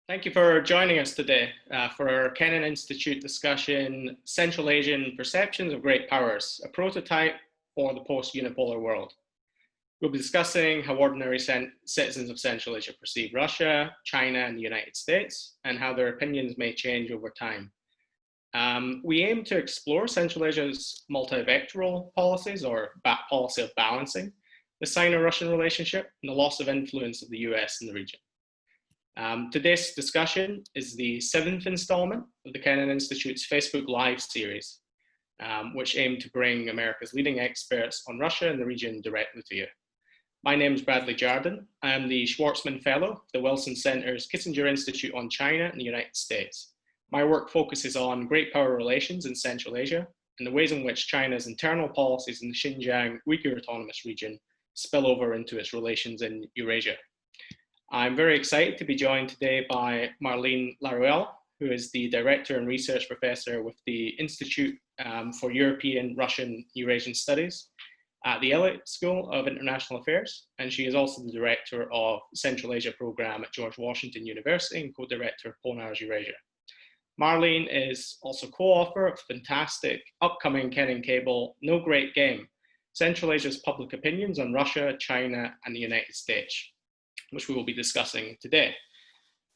Thank you for joining us today for our Kennan Institute discussion, Central Asian Perceptions of Great Powers, a prototype for the post-unipolar world. We'll be discussing how ordinary citizens of Central Asia perceive Russia, China, and the United States, and how their opinions may change over time. We aim to explore Central Asia's multivectoral policies, or policy of balancing, the Sino-Russian relationship, and the loss of influence of the US in the region. Today's discussion is the 7th installment of the Kennan Institute's Facebook Live series, which aim to bring America's leading experts on Russia and the region directly to you. My name is Bradley Jardine. I am the Schwarzman Fellow of the Wilson Center's Kissinger Institute on China and the United States. My work focuses on great power relations in Central Asia and the ways in which China's internal policies in the Xinjiang Uyghur Autonomous Region spill over into its relations in Eurasia. I'm very excited to be joined today by Marlene Laruelle, who is the Director and Research Professor with the Institute for European, Russian, Eurasian Studies at the Elliott School of International Affairs, and she is also the Director of Central Asia Program at George Washington University and co-director of PONAR's Eurasia. Marlene is also co-author of fantastic upcoming Kennan cable, No Great Game, Central Asia's Public Opinions on Russia, China, and the United States, which we will be discussing today.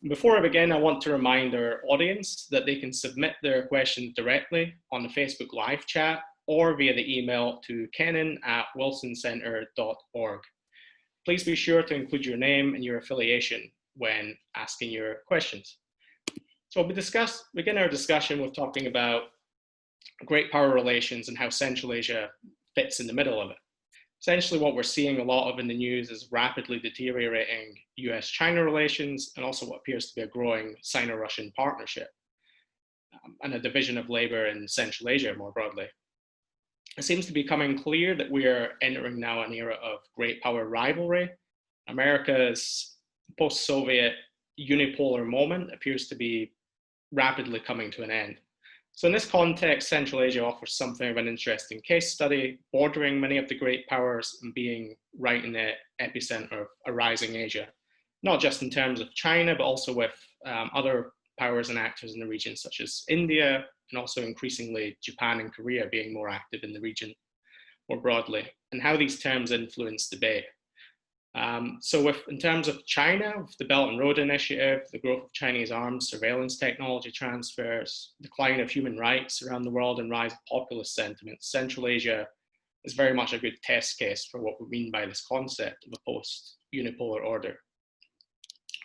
Before I begin, I want to remind our audience that they can submit their questions directly on the Facebook Live chat or via the email to kennan@wilsoncenter.org. Please be sure to include your name and your affiliation when asking your questions. So we'll begin our discussion with talking about great power relations and how Central Asia fits in the middle of it. Essentially, what we're seeing a lot of in the news is rapidly deteriorating US-China relations and also what appears to be a growing Sino-Russian partnership and a division of labor in Central Asia more broadly. It seems to be becoming clear that we are entering now an era of great power rivalry. America's post-Soviet unipolar moment appears to be rapidly coming to an end. So in this context, Central Asia offers something of an interesting case study, bordering many of the great powers and being right in the epicenter of a rising Asia, not just in terms of China, but also with other powers and actors in the region, such as India, and also increasingly Japan and Korea being more active in the region more broadly, and how these terms influence debate. In terms of China, with the Belt and Road Initiative, the growth of Chinese arms surveillance technology transfers, decline of human rights around the world, and rise of populist sentiments, Central Asia is very much a good test case for what we mean by this concept of a post-unipolar order.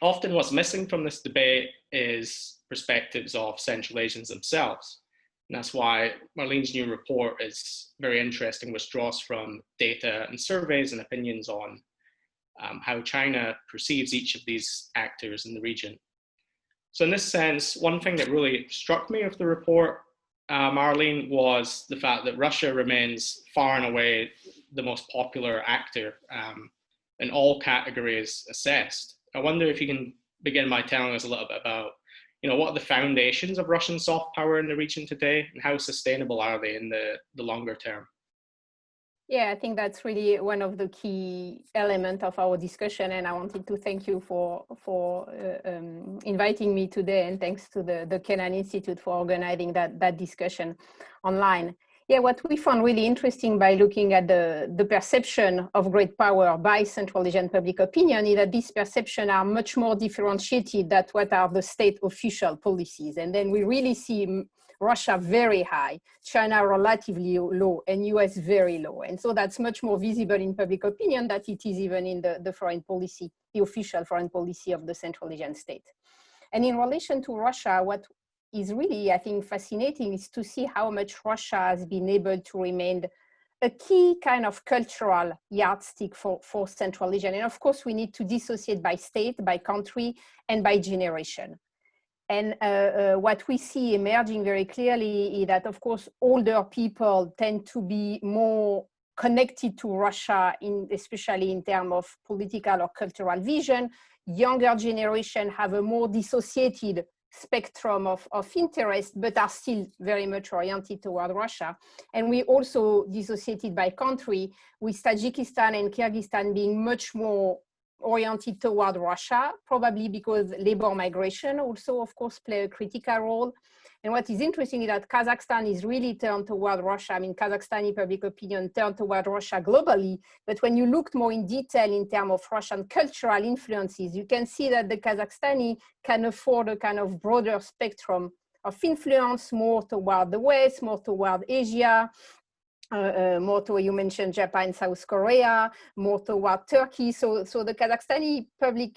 Often what's missing from this debate is perspectives of Central Asians themselves. And that's why Marlene's new report is very interesting, which draws from data and surveys and opinions on how China perceives each of these actors in the region. So in this sense, one thing that really struck me of the report, Marlene, was the fact that Russia remains far and away the most popular actor in all categories assessed. I wonder if you can begin by telling us a little bit about, what are the foundations of Russian soft power in the region today, and how sustainable are they in the longer term? Yeah, I think that's really one of the key elements of our discussion, and I wanted to thank you for inviting me today, and thanks to the Kennan Institute for organizing that discussion online. Yeah, what we found really interesting by looking at the perception of great power by Central Asian public opinion is that these perceptions are much more differentiated than what are the state official policies. And then we really see Russia very high, China relatively low, and US very low. And so that's much more visible in public opinion than it is even in the foreign policy, the official foreign policy of the Central Asian state. And in relation to Russia, what is really, I think, fascinating is to see how much Russia has been able to remain a key kind of cultural yardstick for Central Asia. And of course, we need to dissociate by state, by country, and by generation. And what we see emerging very clearly is that, of course, older people tend to be more connected to Russia, especially in terms of political or cultural vision. Younger generation have a more dissociated spectrum of interest, but are still very much oriented toward Russia. And we also dissociated by country, with Tajikistan and Kyrgyzstan being much more oriented toward Russia, probably because labor migration also, of course, play a critical role. And what is interesting is that Kazakhstan is really turned toward Russia. I mean, Kazakhstani public opinion turned toward Russia globally. But when you looked more in detail in terms of Russian cultural influences, you can see that the Kazakhstani can afford a kind of broader spectrum of influence, more toward the West, more toward Asia, more toward, you mentioned Japan, South Korea, more toward Turkey. So the Kazakhstani public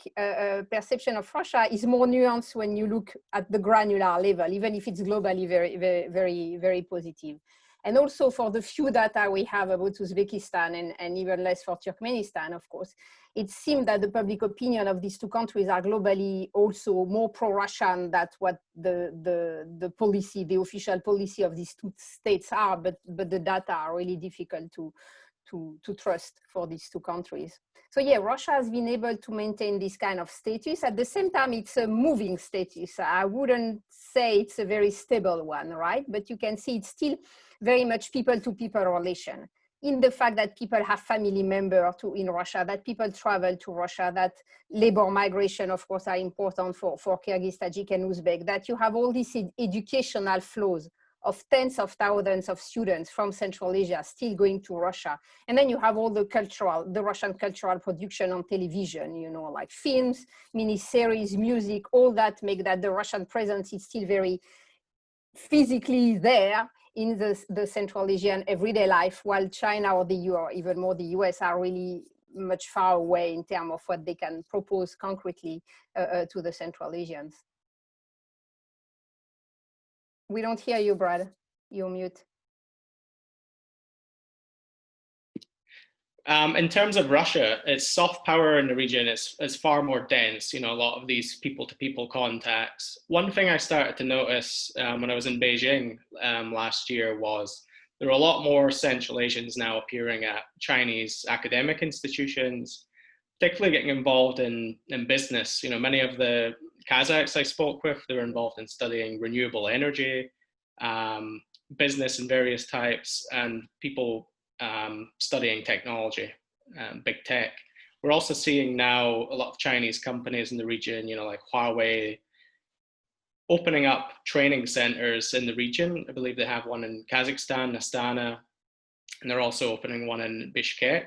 perception of Russia is more nuanced when you look at the granular level, even if it's globally very positive. And also for the few data we have about Uzbekistan and even less for Turkmenistan, of course, it seems that the public opinion of these two countries are globally also more pro-Russian than what the policy, the official policy of these two states are, but the data are really difficult to trust for these two countries. So yeah, Russia has been able to maintain this kind of status. At the same time, it's a moving status. I wouldn't say it's a very stable one, right? But you can see it's still very much people-to-people relation, in the fact that people have family members in Russia, that people travel to Russia, that labor migration, of course, are important for Kyrgyz, Tajik, and Uzbek, that you have all these educational flows of tens of thousands of students from Central Asia still going to Russia. And then you have all the Russian cultural production on television, you know, like films, miniseries, music, all that make that the Russian presence is still very physically there in the Central Asian everyday life, while China or the EU, or even more the US, are really much far away in terms of what they can propose concretely to the Central Asians. We don't hear you, Brad. You're mute. In terms of Russia, its soft power in the region is far more dense, you know, a lot of these people-to-people contacts. One thing I started to notice when I was in Beijing last year was there are a lot more Central Asians now appearing at Chinese academic institutions, particularly getting involved in business. You know, many of the Kazakhs I spoke with, they were involved in studying renewable energy, business in various types, and people studying technology, big tech. We're also seeing now a lot of Chinese companies in the region, you know, like Huawei, opening up training centers in the region. I believe they have one in Kazakhstan, Astana, and they're also opening one in Bishkek.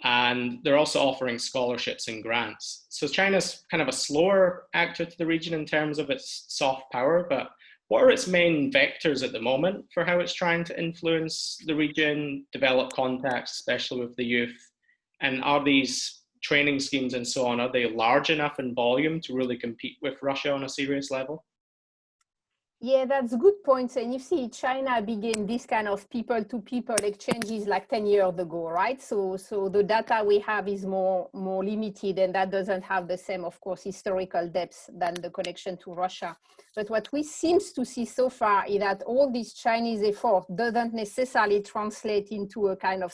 And they're also offering scholarships and grants. So China's kind of a slower actor to the region in terms of its soft power, but what are its main vectors at the moment for how it's trying to influence the region, develop contacts, especially with the youth? And are these training schemes and so on, are they large enough in volume to really compete with Russia on a serious level? Yeah, that's a good point. And you see, China began this kind of people-to-people exchanges like 10 years ago, right? So the data we have is more limited, and that doesn't have the same, of course, historical depth than the connection to Russia. But what we seem to see so far is that all this Chinese effort doesn't necessarily translate into a kind of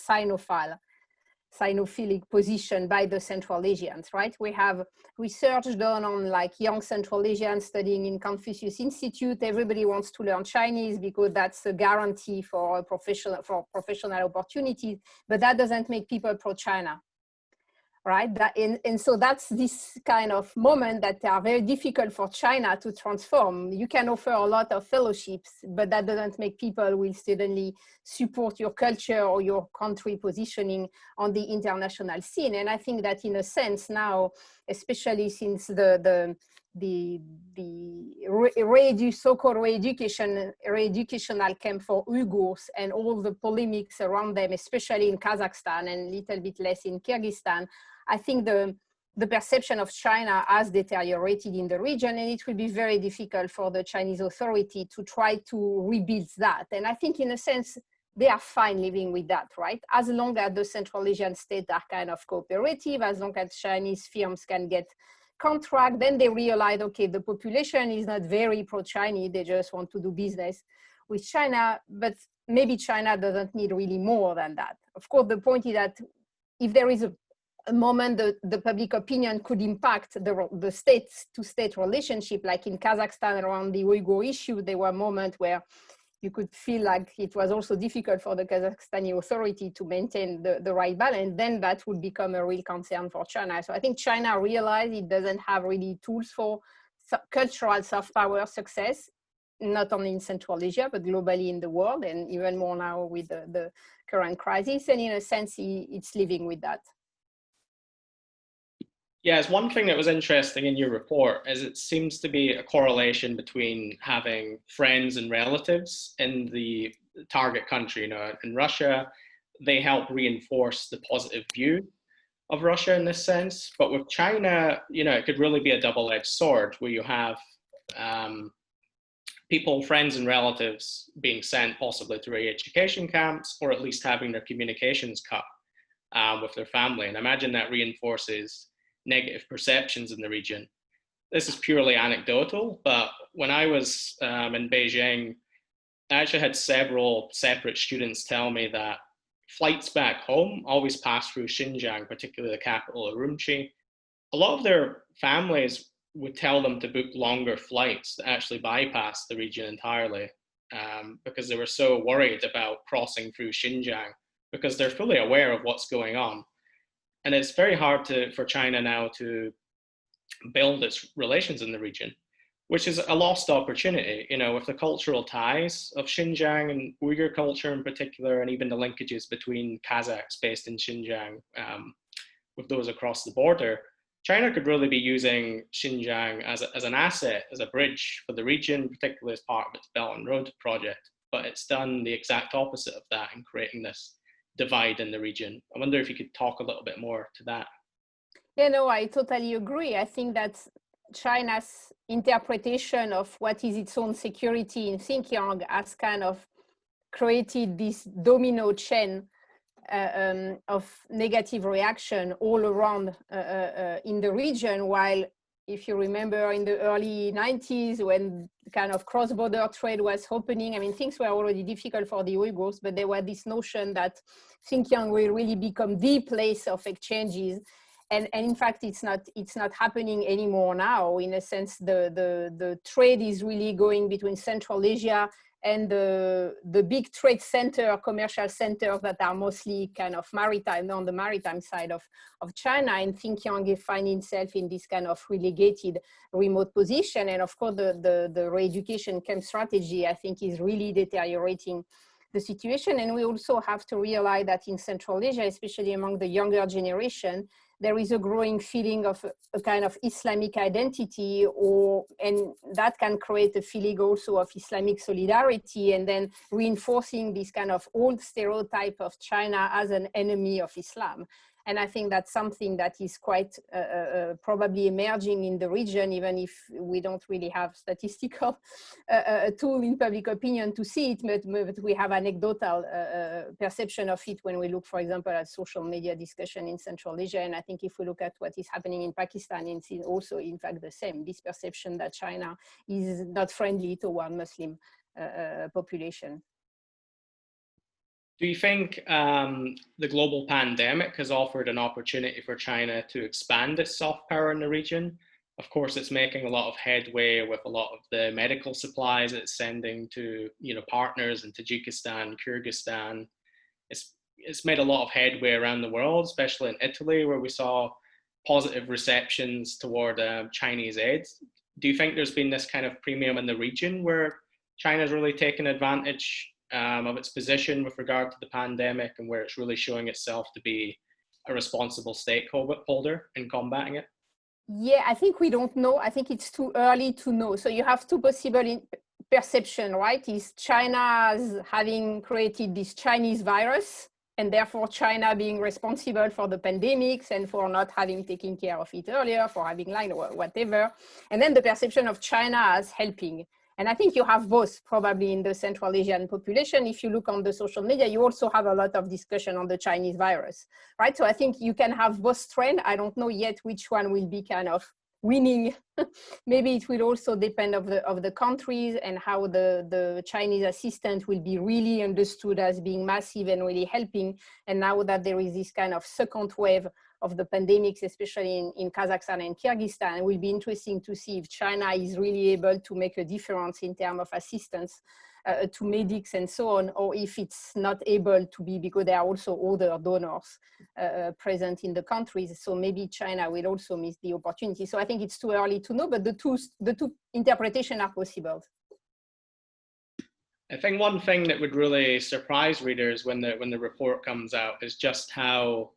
Sinophilic position by the Central Asians, right? We have research done on like young Central Asians studying in Confucius Institute. Everybody wants to learn Chinese because that's a guarantee for professional opportunities, but that doesn't make people pro-China, right? And so that's this kind of moment that are very difficult for China to transform. You can offer a lot of fellowships, but that doesn't make people will suddenly support your culture or your country positioning on the international scene. And I think that in a sense now, especially since the so-called re-educational camp for Uyghurs and all the polemics around them, especially in Kazakhstan and a little bit less in Kyrgyzstan, I think the perception of China has deteriorated in the region, and it will be very difficult for the Chinese authority to try to rebuild that. And I think in a sense, they are fine living with that, right? As long as the Central Asian states are kind of cooperative, as long as Chinese firms can get contract, then they realize, okay, the population is not very pro-Chinese, they just want to do business with China, but maybe China doesn't need really more than that. Of course, the point is that if there is a moment the public opinion could impact the state-to-state relationship, like in Kazakhstan around the Uyghur issue, there were moments where you could feel like it was also difficult for the Kazakhstani authority to maintain the right balance, then that would become a real concern for China. So I think China realized it doesn't have really tools for cultural soft power success, not only in Central Asia, but globally in the world, and even more now with the current crisis. And in a sense, it's living with that. Yes, one thing that was interesting in your report is it seems to be a correlation between having friends and relatives in the target country. You know, in Russia, they help reinforce the positive view of Russia in this sense. But with China, you know, it could really be a double-edged sword where you have people, friends and relatives being sent possibly to re-education camps, or at least having their communications cut with their family. And I imagine that reinforces negative perceptions in the region. This is purely anecdotal, but when I was in Beijing, I actually had several separate students tell me that flights back home always pass through Xinjiang, particularly the capital of Urumqi. A lot of their families would tell them to book longer flights that actually bypass the region entirely, because they were so worried about crossing through Xinjiang, because they're fully aware of what's going on. And it's very hard for China now to build its relations in the region, which is a lost opportunity, you know, with the cultural ties of Xinjiang and Uyghur culture in particular, and even the linkages between Kazakhs based in Xinjiang with those across the border. China could really be using Xinjiang as an asset, as a bridge for the region, particularly as part of its Belt and Road project. But it's done the exact opposite of that in creating this divide in the region. I wonder if you could talk a little bit more to that. Yeah, no, I totally agree. I think that China's interpretation of what is its own security in Xinjiang has kind of created this domino chain of negative reaction all around in the region, while if you remember in the early 90s when kind of cross-border trade was opening, I mean, things were already difficult for the Uyghurs, but there was this notion that Xinjiang will really become the place of exchanges. And in fact, it's not happening anymore now. In a sense, the trade is really going between Central Asia and the big trade center, commercial centers that are mostly kind of maritime, on the maritime side of China. And Xinjiang is finding itself in this kind of relegated remote position. And of course, the re-education camp strategy, I think, is really deteriorating the situation. And we also have to realize that in Central Asia, especially among the younger generation, there is a growing feeling of a kind of Islamic identity, and that can create a feeling also of Islamic solidarity, and then reinforcing this kind of old stereotype of China as an enemy of Islam. And I think that's something that is quite probably emerging in the region, even if we don't really have statistical tool in public opinion to see it, but we have anecdotal perception of it when we look, for example, at social media discussion in Central Asia. And I think if we look at what is happening in Pakistan, it's also, in fact, the same, this perception that China is not friendly toward Muslim population. Do you think the global pandemic has offered an opportunity for China to expand its soft power in the region? Of course, it's making a lot of headway with a lot of the medical supplies it's sending to, you know, partners in Tajikistan, Kyrgyzstan. It's made a lot of headway around the world, especially in Italy, where we saw positive receptions toward Chinese aid. Do you think there's been this kind of premium in the region where China's really taken advantage of its position with regard to the pandemic, and where it's really showing itself to be a responsible stakeholder in combating it? Yeah, I think we don't know. I think it's too early to know. So you have two possible perception, right? Is China's having created this Chinese virus, and therefore China being responsible for the pandemics and for not having taken care of it earlier, for having lied or whatever. And then the perception of China as helping. And I think you have both probably in the Central Asian population. If you look on the social media, you also have a lot of discussion on the Chinese virus, right? So I think you can have both trends. I don't know yet which one will be kind of winning. Maybe it will also depend of the countries and how the Chinese assistance will be really understood as being massive and really helping. And now that there is this kind of second wave of the pandemics, especially in Kazakhstan and Kyrgyzstan, it will be interesting to see if China is really able to make a difference in terms of assistance to medics and so on, or if it's not able to be because there are also other donors present in the countries. So maybe China will also miss the opportunity. So I think it's too early to know, but the two interpretations are possible. I think one thing that would really surprise readers when the report comes out is just how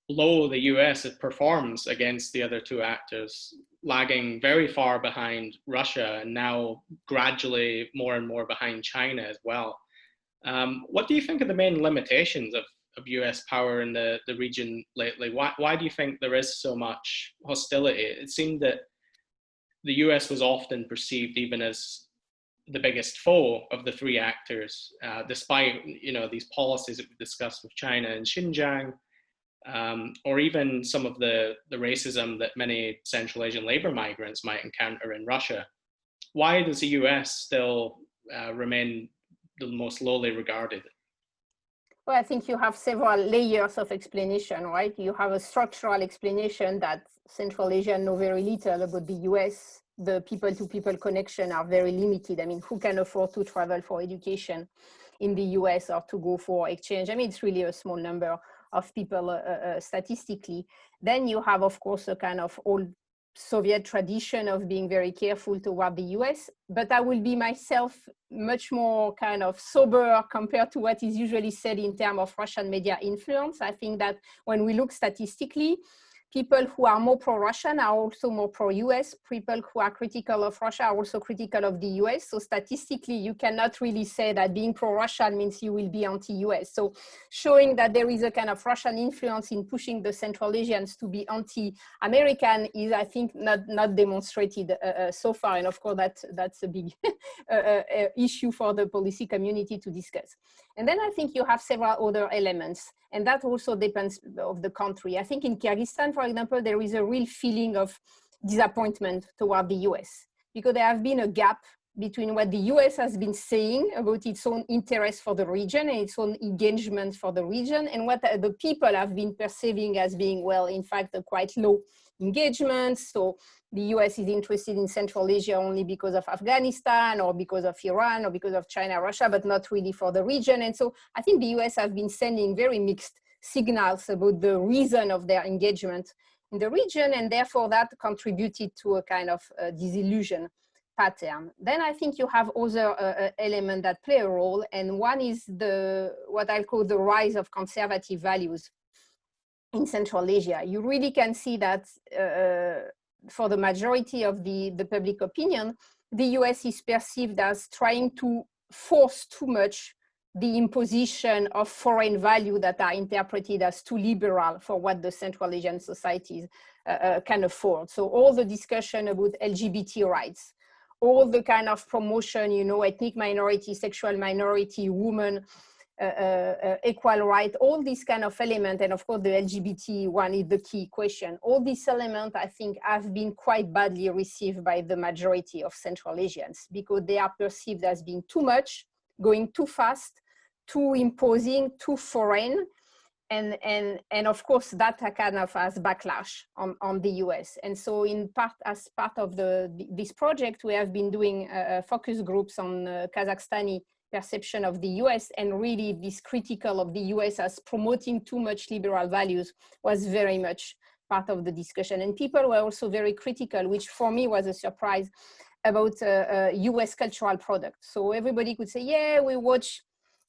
low the US performs against the other two actors, lagging very far behind Russia and now gradually more and more behind China as well. What do you think are the main limitations of US power in the region lately? Why do you think there is so much hostility? It seemed that the US was often perceived even as the biggest foe of the three actors, despite these policies that we discussed with China and Xinjiang, or even some of the racism that many Central Asian labor migrants might encounter in Russia. Why does the US still remain the most lowly regarded? Well, I think you have several layers of explanation, right? You have a structural explanation that Central Asia know very little about the US. The people-to-people connection are very limited. I mean, who can afford to travel for education in the US or to go for exchange? I mean, it's really a small number of people statistically. Then you have, of course, a kind of old Soviet tradition of being very careful toward the US, but I will be myself much more kind of sober compared to what is usually said in terms of Russian media influence. I think that when we look statistically, people who are more pro-Russian are also more pro-US. People who are critical of Russia are also critical of the US. So statistically, you cannot really say that being pro-Russian means you will be anti-US. So showing that there is a kind of Russian influence in pushing the Central Asians to be anti-American is, I think, not demonstrated so far. And of course, that's a big issue for the policy community to discuss. And then I think you have several other elements. And that also depends of the country. I think in Kyrgyzstan, for example, there is a real feeling of disappointment toward the US because there has been a gap between what the US has been saying about its own interest for the region and its own engagement for the region and what the people have been perceiving as being, well, in fact, a quite low engagement. So the US is interested in Central Asia only because of Afghanistan or because of Iran or because of China, Russia, but not really for the region. And so I think the US have been sending very mixed signals about the reason of their engagement in the region, and therefore that contributed to a kind of disillusion pattern. Then I think you have other elements that play a role, and one is what I call the rise of conservative values in Central Asia. You really can see that for the majority of the public opinion, the US is perceived as trying to force too much the imposition of foreign value that are interpreted as too liberal for what the Central Asian societies can afford. So all the discussion about LGBT rights, all the kind of promotion, ethnic minority, sexual minority, women, equal right, all these kind of elements, and of course the LGBT one is the key question. All these elements, I think, have been quite badly received by the majority of Central Asians because they are perceived as being too much, going too fast, too imposing, too foreign, and of course that kind of has backlash on the US. And so as part of this project, we have been doing focus groups on Kazakhstani perception of the US, and really this critical of the US as promoting too much liberal values was very much part of the discussion. And people were also very critical, which for me was a surprise, about US cultural products. So everybody could say, yeah, we watch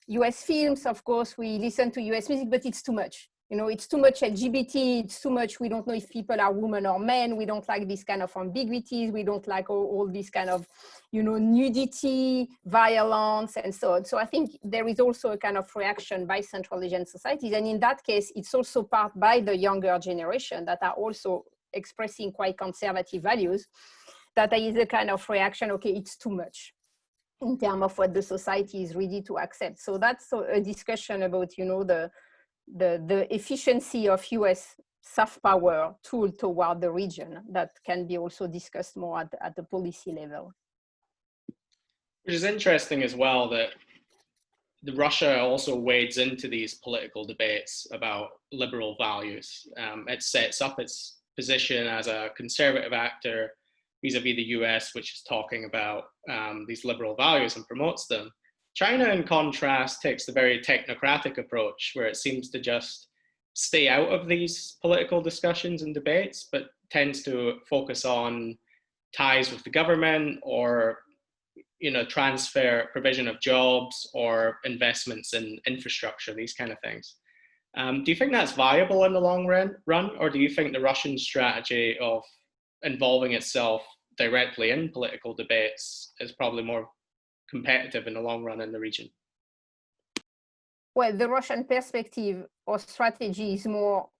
US films, of course, we listen to US music, but it's too much. It's too much LGBT, it's too much, we don't know if people are women or men, we don't like this kind of ambiguities, we don't like all this kind of, nudity, violence, and so on. So I think there is also a kind of reaction by Central Asian societies. And in that case, it's also part by the younger generation that are also expressing quite conservative values, that there is a kind of reaction, okay, it's too much in terms of what the society is ready to accept. So that's a discussion about, the efficiency of US soft power tool toward the region that can be also discussed more at the policy level. Which is interesting as well that Russia also wades into these political debates about liberal values. It sets up its position as a conservative actor vis-a-vis the US, which is talking about these liberal values and promotes them. China, in contrast, takes the very technocratic approach where it seems to just stay out of these political discussions and debates, but tends to focus on ties with the government or transfer, provision of jobs or investments in infrastructure, these kind of things. Do you think that's viable in the long run, or do you think the Russian strategy of involving itself directly in political debates is probably more competitive in the long run in the region? Well, the Russian perspective or strategy is more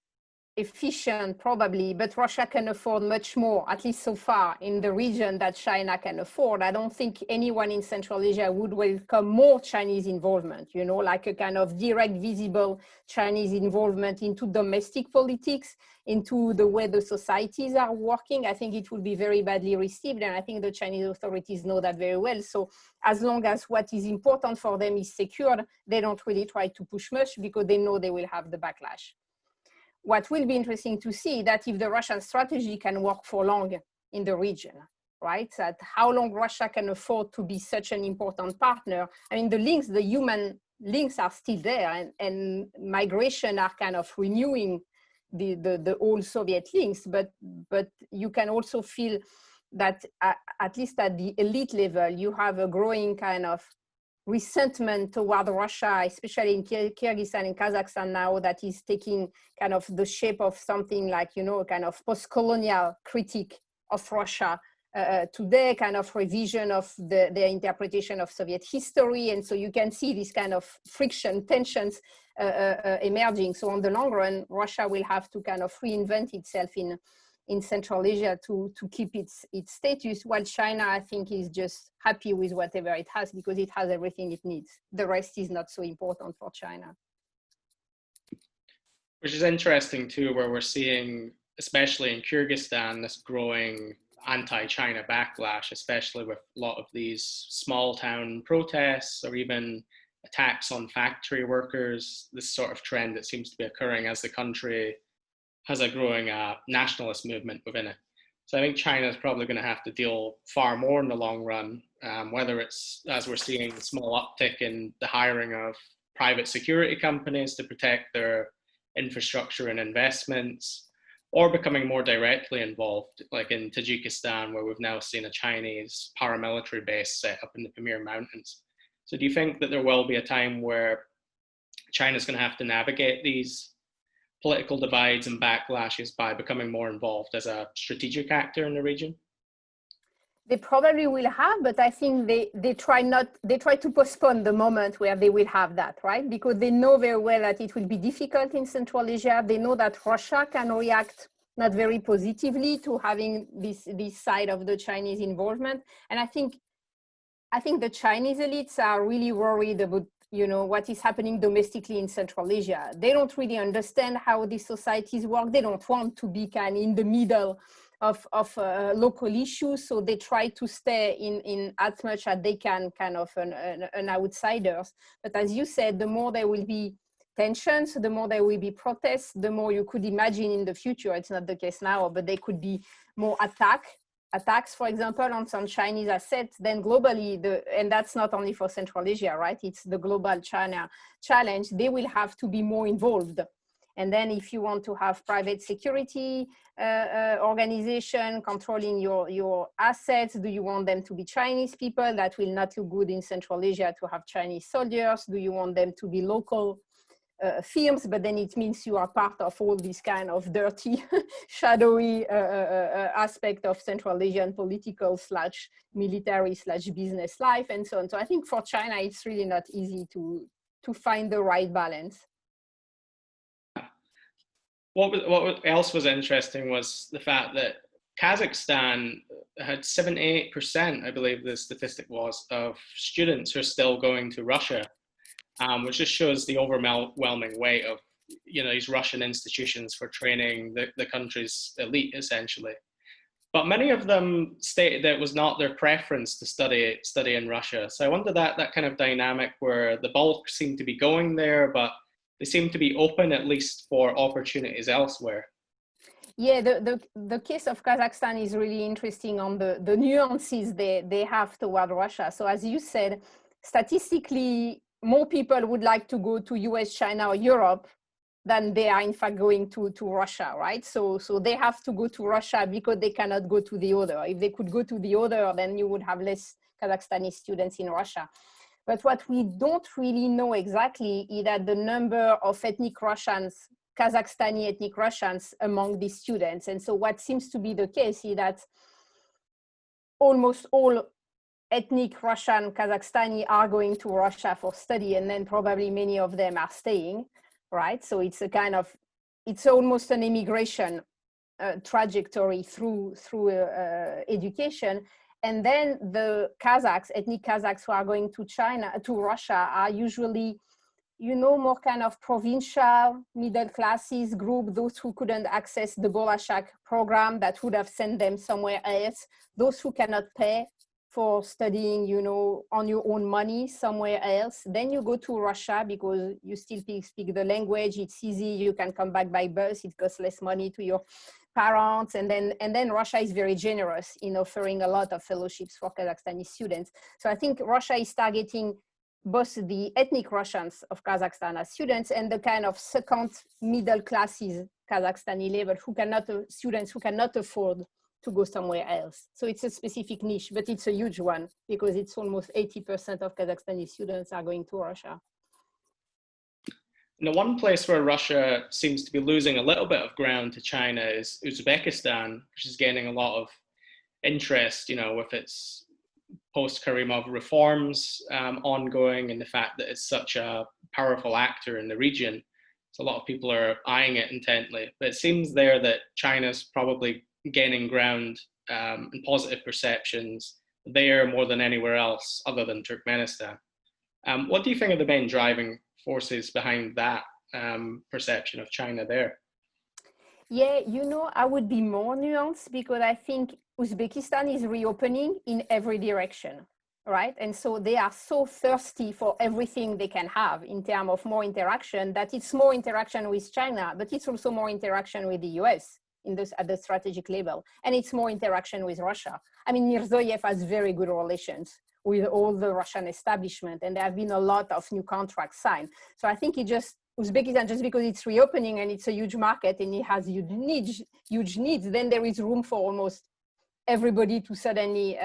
efficient probably, but Russia can afford much more, at least so far, in the region that China can afford. I don't think anyone in Central Asia would welcome more Chinese involvement, like a kind of direct, visible Chinese involvement into domestic politics, into the way the societies are working. I think it would be very badly received, and I think the Chinese authorities know that very well. So as long as what is important for them is secured, they don't really try to push much because they know they will have the backlash. What will be interesting to see that if the Russian strategy can work for long in the region, right? That how long Russia can afford to be such an important partner. I mean, the human links are still there, and migration are kind of renewing the old Soviet links, but you can also feel that at least at the elite level, you have a growing kind of resentment toward Russia, especially in Kyrgyzstan and Kazakhstan now, that is taking kind of the shape of something like, kind of post-colonial critique of Russia today, kind of revision of their interpretation of Soviet history. And so you can see this kind of friction, tensions emerging. So on the long run, Russia will have to kind of reinvent itself in Central Asia to keep its status, while China, I think, is just happy with whatever it has because it has everything it needs. The rest is not so important for China. Which is interesting too, where we're seeing, especially in Kyrgyzstan, this growing anti-China backlash, especially with a lot of these small town protests or even attacks on factory workers, this sort of trend that seems to be occurring as the country has a growing nationalist movement within it. So I think China is probably going to have to deal far more in the long run, whether it's, as we're seeing, a small uptick in the hiring of private security companies to protect their infrastructure and investments, or becoming more directly involved, like in Tajikistan, where we've now seen a Chinese paramilitary base set up in the Pamir Mountains. So do you think that there will be a time where China's going to have to navigate these political divides and backlashes by becoming more involved as a strategic actor in the region? They probably will have, but I think they try to postpone the moment where they will have that, right? Because they know very well that it will be difficult in Central Asia. They know that Russia can react not very positively to having this side of the Chinese involvement. And I think the Chinese elites are really worried about what is happening domestically in Central Asia. They don't really understand how these societies work. They don't want to be kind of in the middle of local issues. So they try to stay in as much as they can, kind of an outsiders. But as you said, the more there will be tensions, the more there will be protests, the more you could imagine in the future. It's not the case now, but there could be more attacks, for example, on some Chinese assets, then globally, and that's not only for Central Asia, right? It's the global China challenge. They will have to be more involved. And then if you want to have private security organization controlling your assets, do you want them to be Chinese people? That will not look good in Central Asia to have Chinese soldiers. Do you want them to be local firms, but then it means you are part of all this kind of dirty, shadowy aspect of Central Asian political / military / business life and so on. So I think for China, it's really not easy to find the right balance. What else was interesting was the fact that Kazakhstan had 78%, I believe the statistic was, of students who are still going to Russia. Which just shows the overwhelming weight of these Russian institutions for training the country's elite, essentially. But many of them stated that it was not their preference to study in Russia. So I wonder that kind of dynamic where the bulk seemed to be going there, but they seem to be open at least for opportunities elsewhere. Yeah, the case of Kazakhstan is really interesting on the nuances they have toward Russia. So as you said, statistically, more people would like to go to US, China, or Europe than they are in fact going to Russia, right? So they have to go to Russia because they cannot go to the other. If they could go to the other, then you would have less Kazakhstani students in Russia. But what we don't really know exactly is that the number of ethnic Russians, Kazakhstani ethnic Russians among these students. And so what seems to be the case is that almost all ethnic Russian Kazakhstani are going to Russia for study, and then probably many of them are staying, right? So it's a kind of, it's almost an immigration trajectory through education. And then the Kazakhs, ethnic Kazakhs who are going to China, to Russia, are usually, you know, more kind of provincial middle classes group, those who couldn't access the Bolashak program that would have sent them somewhere else, those who cannot pay for studying, you know, on your own money somewhere else. Then you go to Russia because you still speak the language, it's easy, you can come back by bus, it costs less money to your parents, and then Russia is very generous in offering a lot of fellowships for Kazakhstani students. So I think Russia is targeting both the ethnic Russians of Kazakhstan as students and the kind of second middle classes Kazakhstani level who cannot, students who cannot afford to go somewhere else. So it's a specific niche, but it's a huge one because it's almost 80% of Kazakhstani students are going to Russia. Now, one place where Russia seems to be losing a little bit of ground to China is Uzbekistan, which is gaining a lot of interest, you know, with its post-Karimov reforms ongoing and the fact that it's such a powerful actor in the region. So a lot of people are eyeing it intently, but it seems there that China's probably gaining ground and positive perceptions there more than anywhere else other than Turkmenistan. What do you think are the main driving forces behind that perception of China there? Yeah, you know, I would be more nuanced because I think Uzbekistan is reopening in every direction, right? And so they are so thirsty for everything they can have in terms of more interaction that it's more interaction with China, but it's also more interaction with the US at the strategic level. And it's more interaction with Russia. I mean, Mirzoyev has very good relations with all the Russian establishment, and there have been a lot of new contracts signed. So I think Uzbekistan, just because it's reopening and it's a huge market and it has huge needs, then there is room for almost everybody to suddenly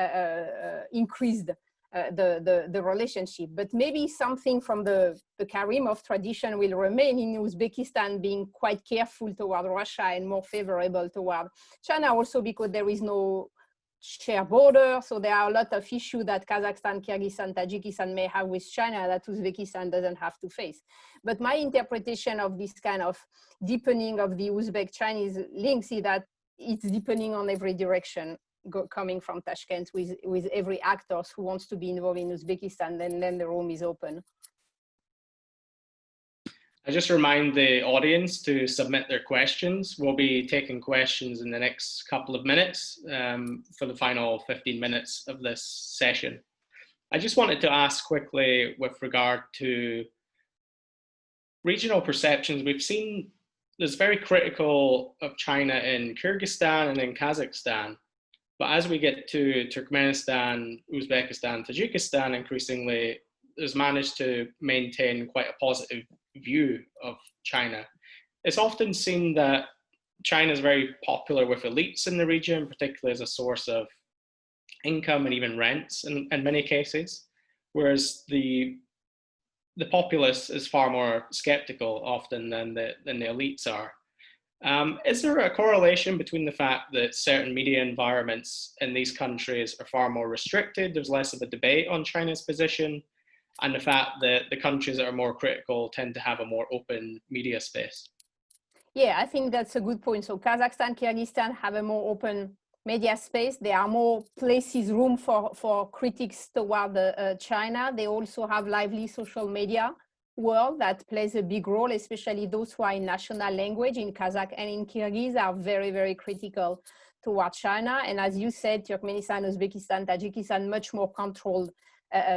increase the relationship. But maybe something from the Karimov tradition will remain in Uzbekistan, being quite careful toward Russia and more favorable toward China, also because there is no shared border. So there are a lot of issues that Kazakhstan, Kyrgyzstan, Tajikistan may have with China that Uzbekistan doesn't have to face. But my interpretation of this kind of deepening of the Uzbek-Chinese links is that it's deepening on every direction, coming from Tashkent with every actor who wants to be involved in Uzbekistan, then the room is open. I just remind the audience to submit their questions. We'll be taking questions in the next couple of minutes for the final 15 minutes of this session. I just wanted to ask quickly with regard to regional perceptions. We've seen this very critical of China in Kyrgyzstan and in Kazakhstan. But as we get to Turkmenistan, Uzbekistan, Tajikistan, increasingly has managed to maintain quite a positive view of China. It's often seen that China is very popular with elites in the region, particularly as a source of income and even rents in many cases, whereas the populace is far more skeptical often than the elites are. Is there a correlation between the fact that certain media environments in these countries are far more restricted, there's less of a debate on China's position, and the fact that the countries that are more critical tend to have a more open media space? Yeah, I think that's a good point. So Kazakhstan, Kyrgyzstan have a more open media space. There are more places, room for critics toward China. They also have lively social media world that plays a big role, especially those who are in national language in Kazakh and in Kyrgyz are very, very critical toward China. And as you said, Turkmenistan, Uzbekistan, Tajikistan, much more controlled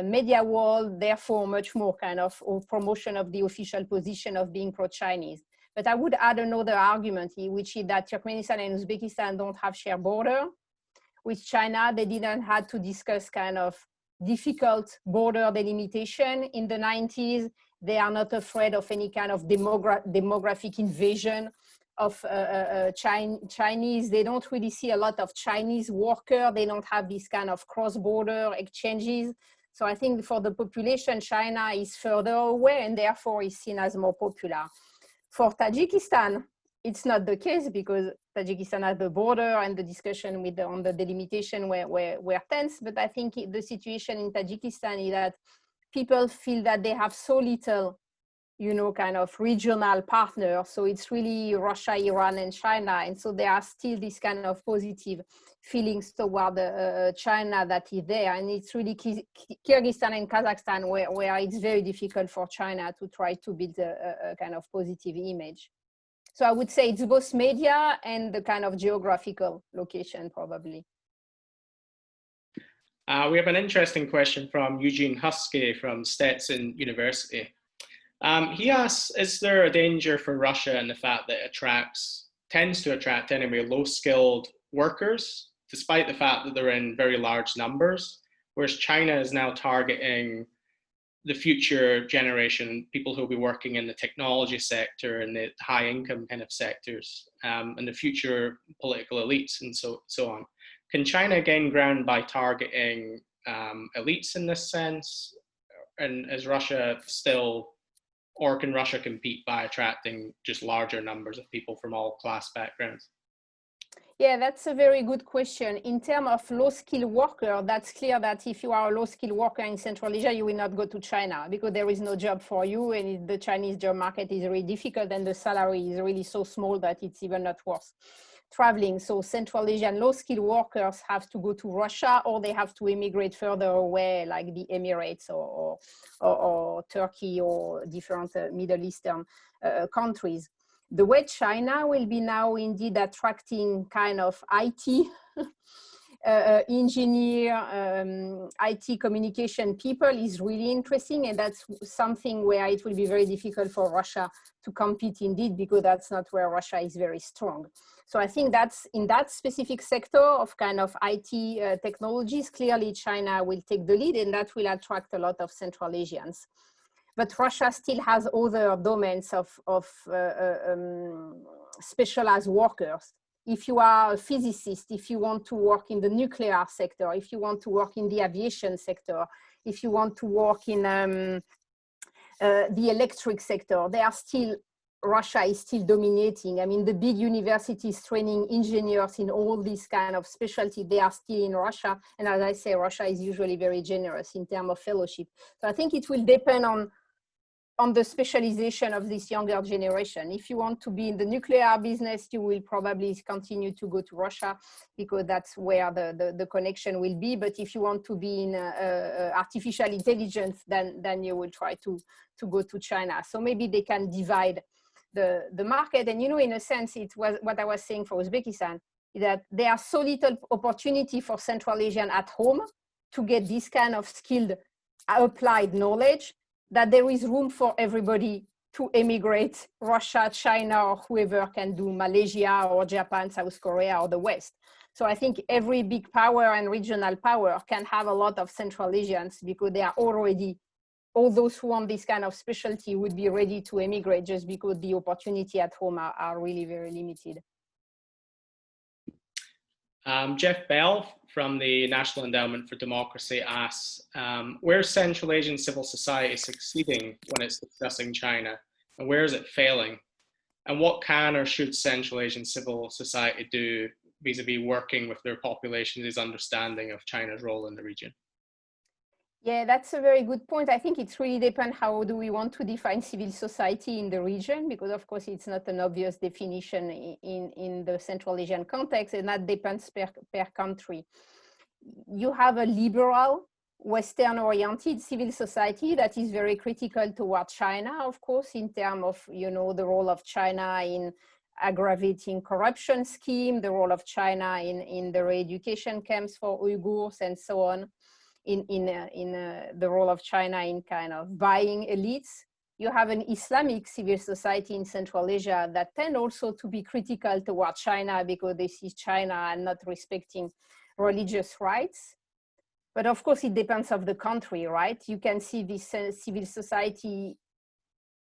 media world, therefore much more kind of promotion of the official position of being pro-Chinese. But I would add another argument here, which is that Turkmenistan and Uzbekistan don't have shared border with China. They didn't have to discuss kind of difficult border delimitation in the 90s. They are not afraid of any kind of demographic invasion of Chinese. They don't really see a lot of Chinese workers. They don't have this kind of cross-border exchanges. So I think for the population, China is further away and therefore is seen as more popular. For Tajikistan, it's not the case because Tajikistan has the border and the discussion with on the delimitation were tense. But I think the situation in Tajikistan is that people feel that they have so little, you know, kind of regional partners. So it's really Russia, Iran, and China. And so there are still this kind of positive feelings toward China that is there. And it's really Kyrgyzstan and Kazakhstan where it's very difficult for China to try to build a kind of positive image. So I would say it's both media and the kind of geographical location, probably. We have an interesting question from Eugene Husky from Stetson University. He asks, is there a danger for Russia in the fact that it tends to attract anyway low-skilled workers, despite the fact that they're in very large numbers, whereas China is now targeting the future generation, people who will be working in the technology sector and the high-income kind of sectors, and the future political elites and so on. Can China gain ground by targeting elites in this sense? And is Russia still, or can Russia compete by attracting just larger numbers of people from all class backgrounds? Yeah, that's a very good question. In terms of low-skilled worker, that's clear that if you are a low-skilled worker in Central Asia, you will not go to China because there is no job for you, and the Chinese job market is really difficult and the salary is really so small that it's even not worth traveling. So Central Asian low-skilled workers have to go to Russia, or they have to immigrate further away, like the Emirates or Turkey or different Middle Eastern countries. The way China will be now indeed attracting kind of IT engineer, IT communication people is really interesting, and that's something where it will be very difficult for Russia to compete indeed, because that's not where Russia is very strong. So I think that's in that specific sector of kind of IT technologies, clearly China will take the lead, and that will attract a lot of Central Asians. But Russia still has other domains of specialized workers. If you are a physicist, if you want to work in the nuclear sector, if you want to work in the aviation sector, if you want to work in the electric sector, Russia is still dominating. I mean, the big universities training engineers in all these kind of specialty, they are still in Russia. And as I say, Russia is usually very generous in terms of fellowship. So I think it will depend on the specialization of this younger generation. If you want to be in the nuclear business, you will probably continue to go to Russia because that's where the connection will be. But if you want to be in artificial intelligence, then you will try to go to China. So maybe they can divide the market. And, you know, in a sense, it was what I was saying for Uzbekistan, that there are so little opportunity for Central Asian at home to get this kind of skilled applied knowledge, that there is room for everybody to emigrate, Russia, China, or whoever can do, Malaysia or Japan, South Korea, or the West. So I think every big power and regional power can have a lot of Central Asians because they are already, all those who want this kind of specialty would be ready to emigrate just because the opportunity at home are really very limited. Jeff Bell from the National Endowment for Democracy asks, where is Central Asian civil society succeeding when it's discussing China? And where is it failing? And what can or should Central Asian civil society do vis-a-vis working with their population's understanding of China's role in the region? Yeah, that's a very good point. I think it really depends how do we want to define civil society in the region, because of course it's not an obvious definition in the Central Asian context, and that depends per country. You have a liberal, Western-oriented civil society that is very critical toward China, of course, in terms of, you know, the role of China in aggravating corruption scheme, the role of China in the re-education camps for Uyghurs and so on. In the role of China in kind of buying elites. You have an Islamic civil society in Central Asia that tend also to be critical toward China because they see China and not respecting religious rights. But of course, it depends of the country, right? You can see this civil society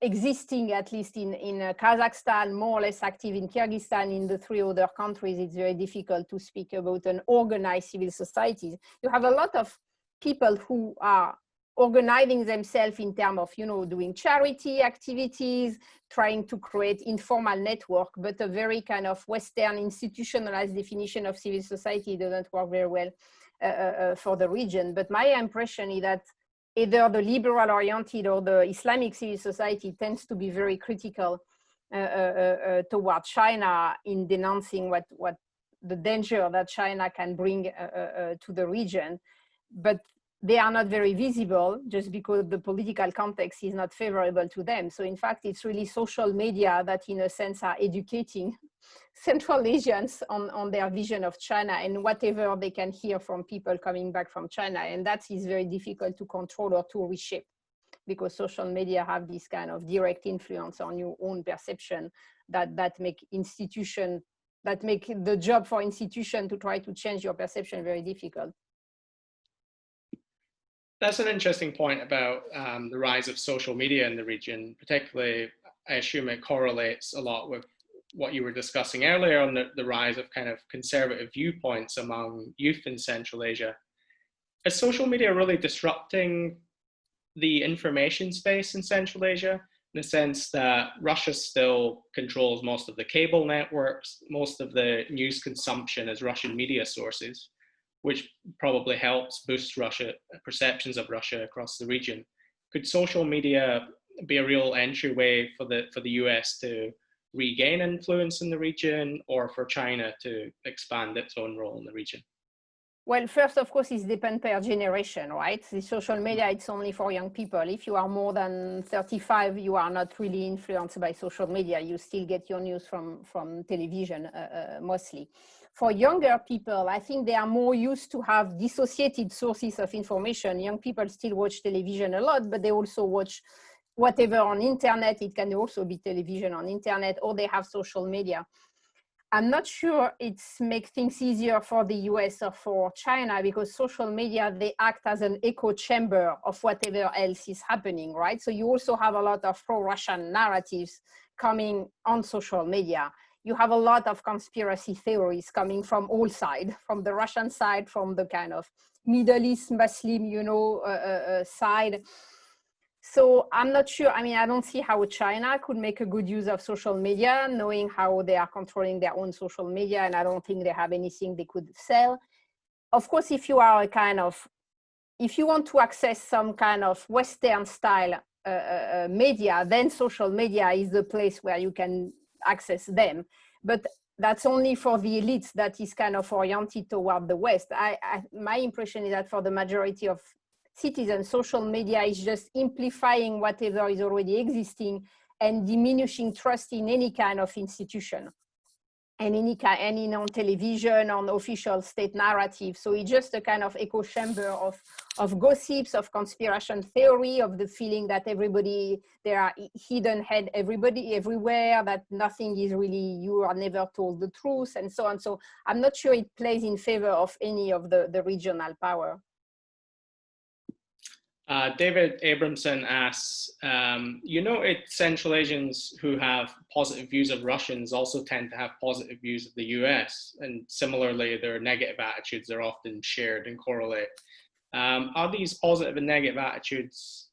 existing, at least in Kazakhstan, more or less active in Kyrgyzstan. In the 3 other countries, it's very difficult to speak about an organized civil society. You have a lot of people who are organizing themselves in terms of, you know, doing charity activities, trying to create informal network, but a very kind of Western institutionalized definition of civil society doesn't work very well for the region. But my impression is that either the liberal oriented or the Islamic civil society tends to be very critical toward China in denouncing what the danger that China can bring to the region. But they are not very visible just because the political context is not favorable to them. So in fact, it's really social media that in a sense are educating Central Asians on their vision of China and whatever they can hear from people coming back from China. And that is very difficult to control or to reshape, because social media have this kind of direct influence on your own perception that make the job for institution to try to change your perception very difficult. That's an interesting point about the rise of social media in the region. Particularly, I assume it correlates a lot with what you were discussing earlier on the rise of kind of conservative viewpoints among youth in Central Asia. Is social media really disrupting the information space in Central Asia, in the sense that Russia still controls most of the cable networks, most of the news consumption as Russian media sources, which probably helps boost perceptions of Russia across the region? Could social media be a real entryway for the US to regain influence in the region, or for China to expand its own role in the region? Well, first, of course, it depends per generation, right? The social media, it's only for young people. If you are more than 35, you are not really influenced by social media. You still get your news from television mostly. For younger people, I think they are more used to have dissociated sources of information. Young people still watch television a lot, but they also watch whatever on internet. It can also be television on internet, or they have social media. I'm not sure it's make things easier for the US or for China, because social media, they act as an echo chamber of whatever else is happening, right? So you also have a lot of pro-Russian narratives coming on social media. You have a lot of conspiracy theories coming from all sides, from the Russian side, from the kind of Middle East Muslim, side. So I'm not sure. I mean, I don't see how China could make a good use of social media, knowing how they are controlling their own social media, and I don't think they have anything they could sell. Of course, if you are if you want to access some kind of Western style media, then social media is the place where you can access them. But that's only for the elites that is kind of oriented toward the West. My impression is that for the majority of citizens, social media is just amplifying whatever is already existing and diminishing trust in any kind of institution and any non-television, on official state narrative. So it's just a kind of echo chamber of gossips, of conspiracy theory, of the feeling that there are hidden head everywhere, that nothing is really, you are never told the truth, and so on. So I'm not sure it plays in favor of any of the regional power. David Abramson asks, Central Asians who have positive views of Russians also tend to have positive views of the US, and similarly, their negative attitudes are often shared and correlate. Are these positive and negative attitudes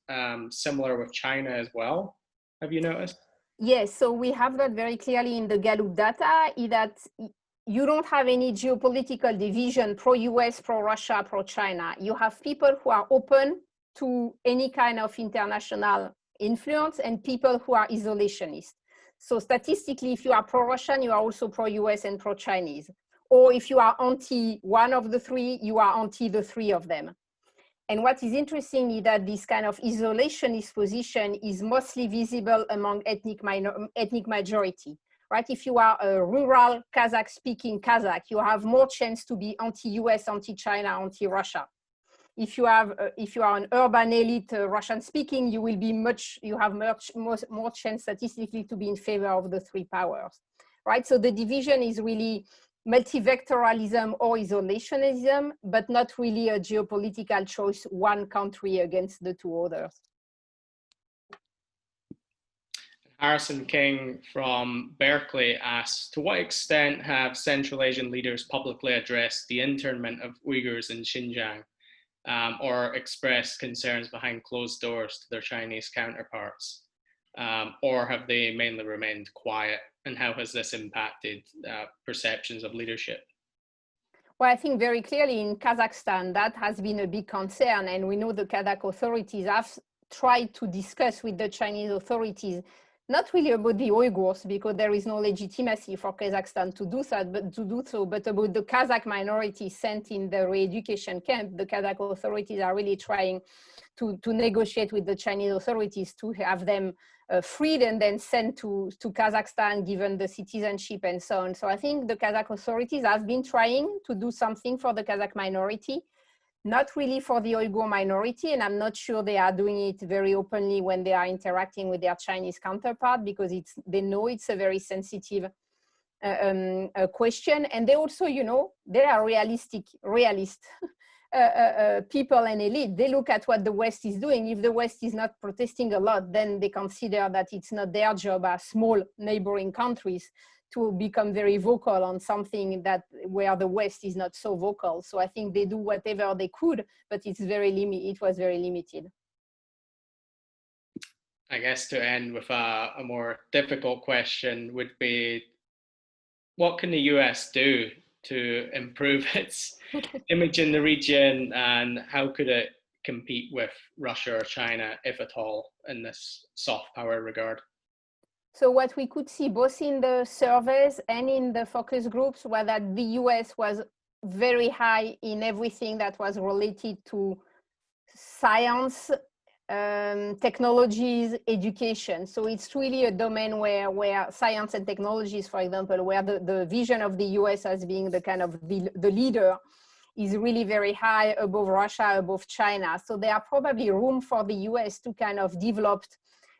similar with China as well? Have you noticed? Yes, so we have that very clearly in the Gallup data, is that you don't have any geopolitical division, pro-US, pro-Russia, pro-China. You have people who are open to any kind of international influence and people who are isolationist. So statistically, if you are pro-Russian, you are also pro-US and pro-Chinese. Or if you are anti one of the three, you are anti the three of them. And what is interesting is that this kind of isolationist position is mostly visible among ethnic majority, right? If you are a rural Kazakh-speaking Kazakh, you have more chance to be anti-US, anti-China, anti-Russia. If you are an urban elite Russian-speaking, you have much more chance statistically to be in favor of the three powers, right? So the division is really multivectoralism or isolationism, but not really a geopolitical choice, one country against the two others. Harrison King from Berkeley asks, to what extent have Central Asian leaders publicly addressed the internment of Uyghurs in Xinjiang or expressed concerns behind closed doors to their Chinese counterparts? Or have they mainly remained quiet? And how has this impacted perceptions of leadership? Well, I think very clearly in Kazakhstan, that has been a big concern. And we know the Kazakh authorities have tried to discuss with the Chinese authorities, not really about the Uyghurs, because there is no legitimacy for Kazakhstan to do so, but about the Kazakh minority sent in the re-education camp. The Kazakh authorities are really trying to negotiate with the Chinese authorities to have them freed and then sent to Kazakhstan, given the citizenship and so on. So I think the Kazakh authorities have been trying to do something for the Kazakh minority, not really for the Uyghur minority, and I'm not sure they are doing it very openly when they are interacting with their Chinese counterpart, because they know it's a very sensitive question, and they also, you know, they are realist people and elite. They look at what the West is doing. If the West is not protesting a lot, then they consider that it's not their job as small neighboring countries to become very vocal on something where the West is not so vocal. So I think they do whatever they could, but it was very limited. I guess to end with a more difficult question would be, what can the US do to improve its image in the region, and how could it compete with Russia or China, if at all, in this soft power regard? So what we could see both in the surveys and in the focus groups was that the US was very high in everything that was related to science, technologies, education. So it's really a domain where science and technologies, for example, where the vision of the US as being the kind of the leader is really very high, above Russia, above China. So there are probably room for the US to kind of develop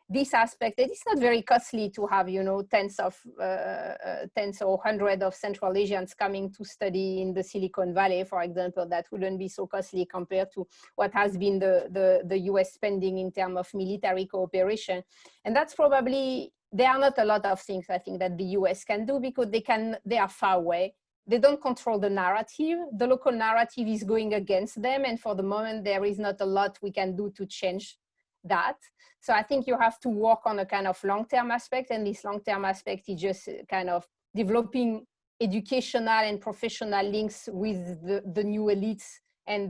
this aspect. It is not very costly to have, you know, tens or hundreds of Central Asians coming to study in the Silicon Valley, for example. That wouldn't be so costly compared to what has been the US spending in terms of military cooperation. And that's probably, there are not a lot of things I think that the US can do, because they are far away. They don't control the narrative. The local narrative is going against them. And for the moment, there is not a lot we can do to change that. So I think you have to work on a kind of long-term aspect, and this long-term aspect is just kind of developing educational and professional links with the new elites and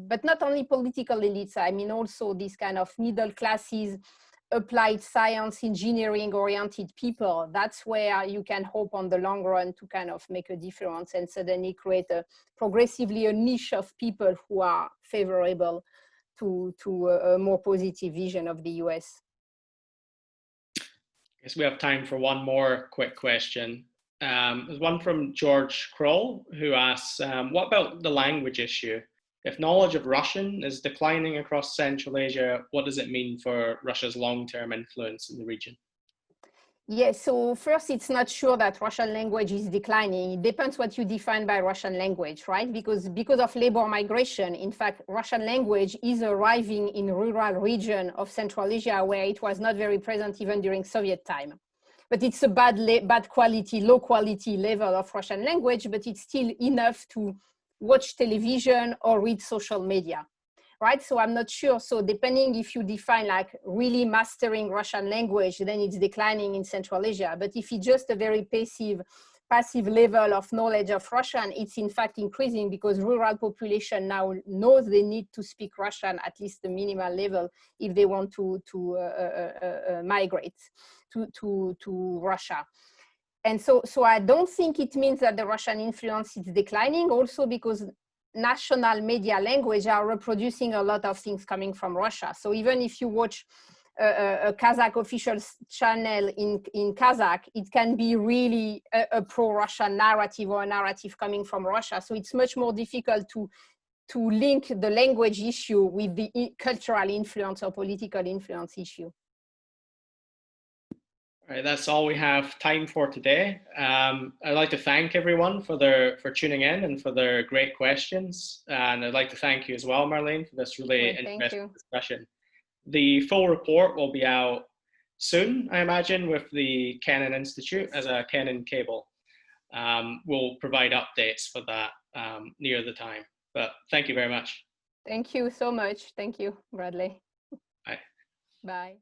but not only political elites. I mean, also these kind of middle classes, applied science, engineering oriented people. That's where you can hope on the long run to kind of make a difference and suddenly create progressively a niche of people who are favorable to a more positive vision of the US. I guess we have time for one more quick question. There's one from George Kroll, who asks, what about the language issue? If knowledge of Russian is declining across Central Asia, what does it mean for Russia's long-term influence in the region? Yes, so first, it's not sure that Russian language is declining. It depends what you define by Russian language, right? Because of labor migration, in fact, Russian language is arriving in rural region of Central Asia where it was not very present even during Soviet time. But it's a bad quality, low quality level of Russian language, but it's still enough to watch television or read social media. Right, so I'm not sure. So depending if you define like really mastering Russian language, then it's declining in Central Asia. But if it's just a very passive level of knowledge of Russian, it's in fact increasing, because rural population now knows they need to speak Russian at least the minimal level if they want to migrate to Russia. And so I don't think it means that the Russian influence is declining, also because national media language are reproducing a lot of things coming from Russia. So even if you watch a Kazakh official channel in Kazakh, it can be really a pro-Russian narrative or a narrative coming from Russia. So it's much more difficult to link the language issue with the cultural influence or political influence issue. All right, that's all we have time for today. I'd like to thank everyone for tuning in and for their great questions. And I'd like to thank you as well, Marlene, for this really interesting discussion. The full report will be out soon, I imagine, with the Kennan Institute as a Kennan cable. We'll provide updates for that near the time. But thank you very much. Thank you so much. Thank you, Bradley. Bye. Bye.